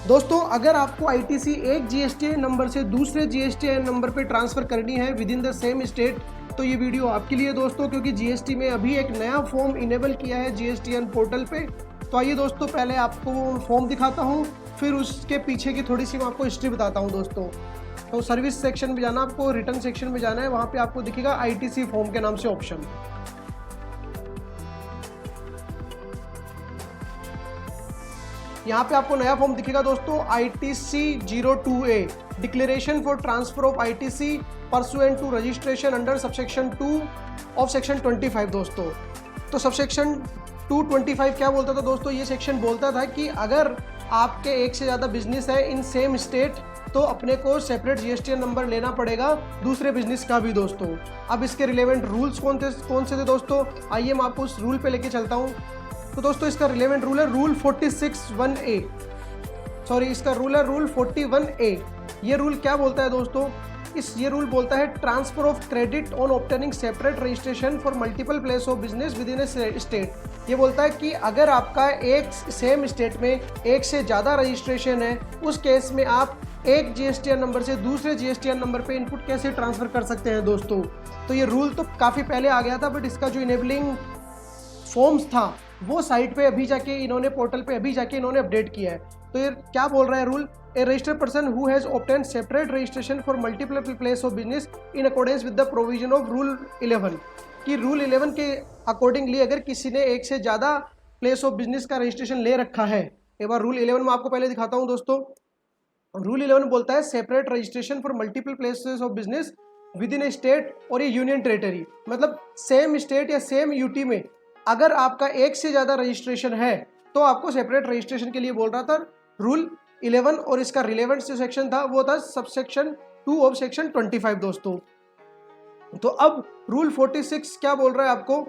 दोस्तों अगर आपको आईटीसी एक जीएसटीआईएन नंबर से दूसरे जीएसटीआईएन नंबर पे ट्रांसफ़र करनी है with in the same state तो ये वीडियो आपके लिए दोस्तों, क्योंकि जीएसटी में अभी एक नया फॉर्म इनेबल किया है जीएसटीएन पोर्टल पे। तो आइए दोस्तों, पहले आपको वो फॉर्म दिखाता हूँ, फिर उसके पीछे की थोड़ी सी मैं आपको हिस्ट्री बताता हूँ दोस्तों। तो सर्विस सेक्शन में जाना, आपको रिटर्न सेक्शन में जाना है, वहाँ पे आपको दिखेगा आईटीसी फॉर्म के नाम से ऑप्शन। यहाँ पे आपको नया फॉर्म दिखेगा दोस्तों, ITC 02A declaration for transfer of ITC pursuant to registration under subsection 2 of section 25 दोस्तों। तो सबसेक्शन 225 क्या बोलता था दोस्तों? ये सेक्शन बोलता था कि अगर आपके एक से ज़्यादा बिजनेस है इन सेम स्टेट तो अपने को सेपरेट जीएसटीएन नंबर लेना पड़ेगा दूसरे बिजनेस का भी दोस्तों। अब इसके रिलेवेंट रूल्स कौन से थे दोस्तों? आइए मैं आपको उस रूल पे लेके चलता हूँ। तो दोस्तों इसका रिलेवेंट रूल है रूल 41A, इसका रूल है रूल 41A। ये रूल क्या बोलता है दोस्तों? ये रूल बोलता है transfer of credit on obtaining separate registration for multiple place of business with in A state. ये बोलता है कि अगर आपका एक सेम स्टेट में एक से ज़्यादा रजिस्ट्रेशन है, उस केस में आप एक जीएसटीएन नंबर से दूसरे जीएसटीएन नंबर पे इनपुट कैसे ट्रांसफ़र कर सकते हैं दोस्तों। तो ये रूल तो काफ़ी पहले आ गया था, बट इसका जो इनेबलिंग फॉर्म्स था वो साइट पे अभी जाके इन्होंने पोर्टल पे अभी जाके इन्होंने अपडेट किया है। तो ये क्या बोल रहा है rule? A registered person who has obtain separate registration for multiple place of business in accordance with the provision of rule 11, कि रूल 11 के अकॉर्डिंगली अगर किसी ने एक से ज़्यादा प्लेस ऑफ बिजनेस का रजिस्ट्रेशन ले रखा है। एक बार रूल 11 में आपको पहले दिखाता हूँ दोस्तों। रूल 11 बोलता है separate registration for multiple places of business with in A state और ये यूनियन टेरिटरी, मतलब सेम स्टेट या सेम यूटी में अगर आपका एक से ज़्यादा रजिस्ट्रेशन है तो आपको सेपरेट रजिस्ट्रेशन के लिए बोल रहा था रूल 11, और इसका रिलेवेंट जो सेक्शन था वो था सबसेक्शन 2 ऑफ सेक्शन 25 दोस्तों। तो अब रूल 46 क्या बोल रहा है आपको?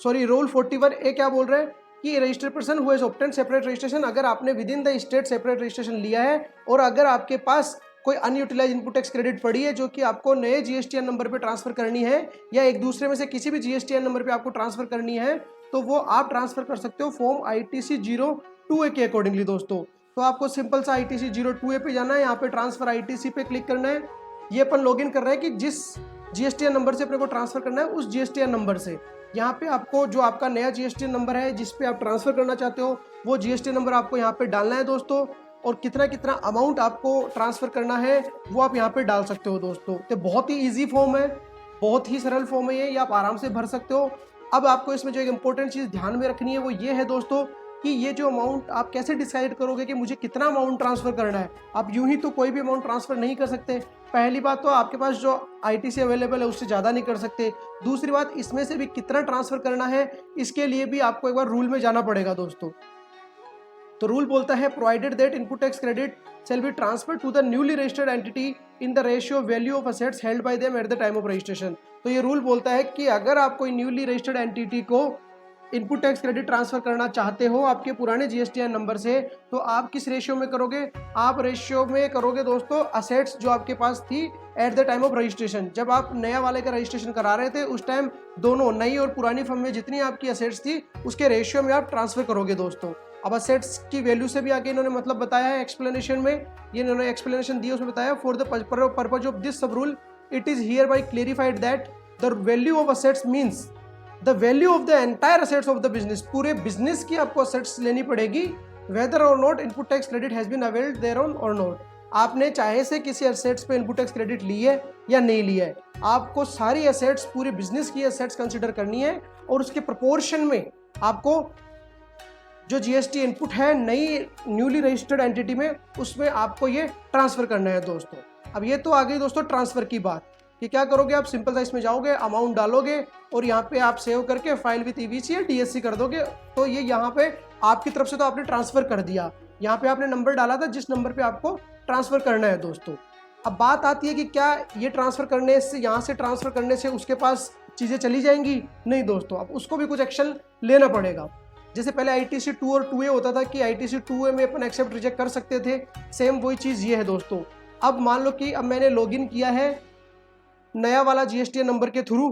रूल 41A क्या बोल रहा है कि registered person who has obtain separate registration, अगर आपने with in the state separate registration लिया है और अगर आपके पास कोई अनयूटिलाइज इनपुट टैक्स क्रेडिट पड़ी है जो कि आपको नए जीएसटीएन नंबर पे ट्रांसफर करनी है या एक दूसरे में से किसी भी जीएसटीएन नंबर पे आपको ट्रांसफर करनी है, तो वो आप ट्रांसफर कर सकते हो फॉर्म ITC 02A के अकॉर्डिंगली दोस्तों। तो आपको सिंपल सा ITC 02A पे जाना है, यहाँ पे ट्रांसफर ITC पे क्लिक करना है। ये अपन लॉगिन कर रहे हैं कि जिस जीएसटीएन नंबर से अपने को ट्रांसफर करना है उस जीएसटीएन नंबर से। यहाँ पे आपको जो आपका नया जीएसटीएन नंबर है जिस पे आप ट्रांसफर करना चाहते हो वो जीएसटीएन नंबर आपको यहाँ पे डालना है दोस्तों, और कितना अमाउंट आपको ट्रांसफ़र करना है वो आप यहाँ पे डाल सकते हो दोस्तों। तो बहुत ही इजी फॉर्म है, बहुत ही सरल फॉर्म है ये आप आराम से भर सकते हो। अब आपको इसमें जो एक इम्पोर्टेंट चीज़ ध्यान में रखनी है वो ये है दोस्तों कि ये जो अमाउंट आप कैसे डिसाइड करोगे कि मुझे कितना अमाउंट ट्रांसफ़र करना है। आप यूं ही तो कोई भी अमाउंट ट्रांसफ़र नहीं कर सकते। पहली बात तो आपके पास जो ITC अवेलेबल है उससे ज़्यादा नहीं कर सकते। दूसरी बात, इसमें से भी कितना ट्रांसफ़र करना है इसके लिए भी आपको एक बार रूल में जाना पड़ेगा दोस्तों। तो रूल बोलता है provided that input tax credit shall be transferred to the newly registered entity in the ratio of value of assets held by them at the time of registration। तो ये रूल बोलता है कि अगर आप कोई न्यूली रजिस्टर्ड एंटिटी को input tax credit transfer करना चाहते हो आपके पुराने जीएसटीएन नंबर से, तो आप किस रेशियो में करोगे? आप रेशियो में करोगे दोस्तों असेट्स जो आपके पास थी at the time of registration. जब आप नया वाले का रजिस्ट्रेशन करा रहे थे उस टाइम दोनों नई और पुरानी फर्म में जितनी आपकी असेट्स थी उसके रेशियो में आप ट्रांसफर करोगे दोस्तों। अब असेट्स की वैल्यू से भी आगे इन्होंने मतलब बताया है एक्सप्लेनेशन में, ये इन्होंने एक्सप्लेनेशन दी उसमें बताया for the purpose of this sub rule it is hereby clarified that the value of assets means the value of the entire assets of the business. पूरे बिजनेस की आपको असेट्स लेनी पड़ेगी whether or not input tax credit has been availed thereon or not. आपने चाहे से किसी assets पे इनपुट टैक्स क्रेडिट ली है या नहीं लिया है, आपको सारी असेट्स पूरे बिजनेस की असेट्स कंसिडर करनी है और उसके प्रोपोर्शन में आपको जो जीएसटी इनपुट है नई न्यूली रजिस्टर्ड एंटिटी में उसमें आपको ये ट्रांसफर करना है दोस्तों। अब ये तो आ गई दोस्तों ट्रांसफर की बात कि क्या करोगे आप? सिंपल सा इसमें जाओगे, अमाउंट डालोगे और यहाँ पे आप सेव करके फाइल विद EBC या DSC कर दोगे। तो ये यहाँ पे आपकी तरफ से तो आपने ट्रांसफर कर दिया, यहाँ पे आपने नंबर डाला था जिस नंबर पे आपको ट्रांसफर करना है दोस्तों। अब बात आती है कि क्या ये ट्रांसफर करने से, यहाँ से ट्रांसफर करने से उसके पास चीज़ें चली जाएंगी? नहीं दोस्तों, अब उसको भी कुछ एक्शन लेना पड़ेगा। जैसे पहले ITC 2 और 2A होता था कि ITC 2A में अपन एक्सेप्ट रिजेक्ट कर सकते थे, सेम वही चीज़ ये है दोस्तों। अब मान लो कि अब मैंने लॉगिन किया है नया वाला जीएसटीएन नंबर के थ्रू,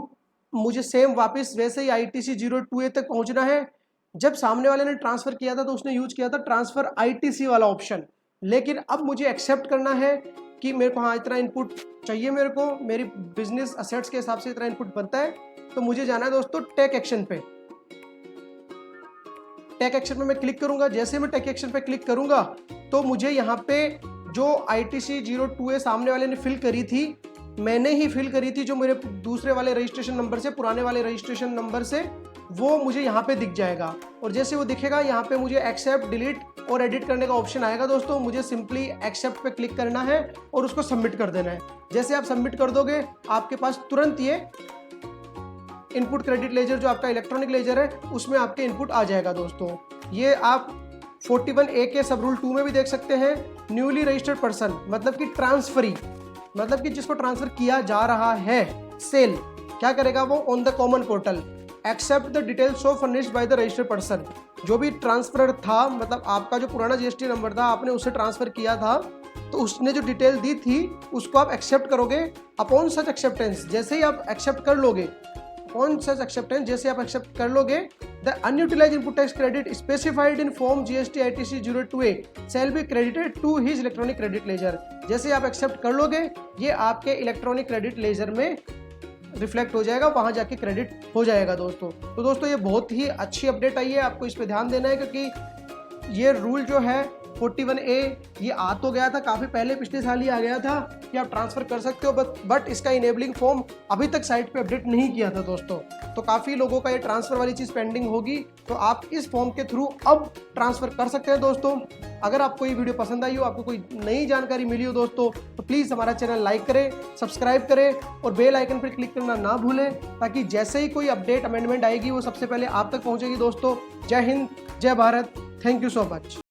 मुझे सेम वापस वैसे ही ITC 02A तक पहुंचना है। जब सामने वाले ने ट्रांसफ़र किया था तो उसने यूज किया था ट्रांसफ़र ITC वाला ऑप्शन, लेकिन अब मुझे एक्सेप्ट करना है कि मेरे को हाँ इतना इनपुट चाहिए, मेरे को मेरी बिजनेस असेट्स के हिसाब से इतना इनपुट बनता है। तो मुझे जाना है दोस्तों टेक एक्शन पे। टेक एक्शन पे मैं क्लिक करूंगा। जैसे मैं टेक एक्शन पे क्लिक करूंगा तो मुझे यहाँ पे जो ITC 02A सामने वाले ने फिल करी थी, मैंने ही फिल करी थी, जो मेरे दूसरे वाले रजिस्ट्रेशन नंबर से, पुराने वाले रजिस्ट्रेशन नंबर से, वो मुझे यहाँ पे दिख जाएगा। और जैसे वो दिखेगा यहाँ पे मुझे एक्सेप्ट, डिलीट और एडिट करने का ऑप्शन आएगा दोस्तों। मुझे सिंपली एक्सेप्ट पे क्लिक करना है और उसको सबमिट कर देना है। जैसे आप सबमिट कर दोगे आपके पास तुरंत ये इनपुट क्रेडिट लेजर, जो आपका इलेक्ट्रॉनिक लेजर है, उसमें आपके इनपुट आ जाएगा दोस्तों। ये आप 41A के सब रूल 2 में भी देख सकते हैं। न्यूली रजिस्टर्ड पर्सन मतलब कि ट्रांसफरी, मतलब कि जिसको ट्रांसफर किया जा रहा है, सेल क्या करेगा वो, on the common portal accept the details so furnished by the registered person. जो भी ट्रांसफर था, मतलब आपका जो पुराना GST नंबर था, आपने उससे ट्रांसफर किया था, तो उसने जो डिटेल दी थी उसको आप एक्सेप्ट करोगे। अपॉन सच एक्सेप्टेंस, जैसे ही आप एक्सेप्ट कर लोगे, अपॉन सच एक्सेप्टेंस जैसे आप एक्सेप्ट कर लोगे, the unutilised input tax credit specified in form GST ITC 02A shall be credited to his electronic credit ledger. जैसे आप एक्सेप्ट कर लोगे, ये आपके इलेक्ट्रॉनिक क्रेडिट लेजर में रिफ्लेक्ट हो जाएगा, वहां जाके क्रेडिट हो जाएगा दोस्तों। तो दोस्तों ये बहुत ही अच्छी अपडेट आई है, आपको इस पे ध्यान देना है, क्योंकि ये रूल जो है 41A ये आ तो गया था काफ़ी पहले, पिछले साल ही आ गया था कि आप ट्रांसफ़र कर सकते हो, बट इसका इनेबलिंग फॉर्म अभी तक साइट पे अपडेट नहीं किया था दोस्तों। तो काफ़ी लोगों का ये ट्रांसफ़र वाली चीज़ पेंडिंग होगी, तो आप इस फॉर्म के थ्रू अब ट्रांसफ़र कर सकते हैं दोस्तों। अगर आपको ये वीडियो पसंद आई हो, आपको कोई नई जानकारी मिली हो दोस्तों, तो प्लीज़ हमारा चैनल लाइक करें, सब्सक्राइब करें और बेल आइकन पर क्लिक करना ना भूलें, ताकि जैसे ही कोई अपडेट अमेंडमेंट आएगी वो सबसे पहले आप तक पहुँचेगी दोस्तों। जय हिंद, जय Bharat, thank you so much.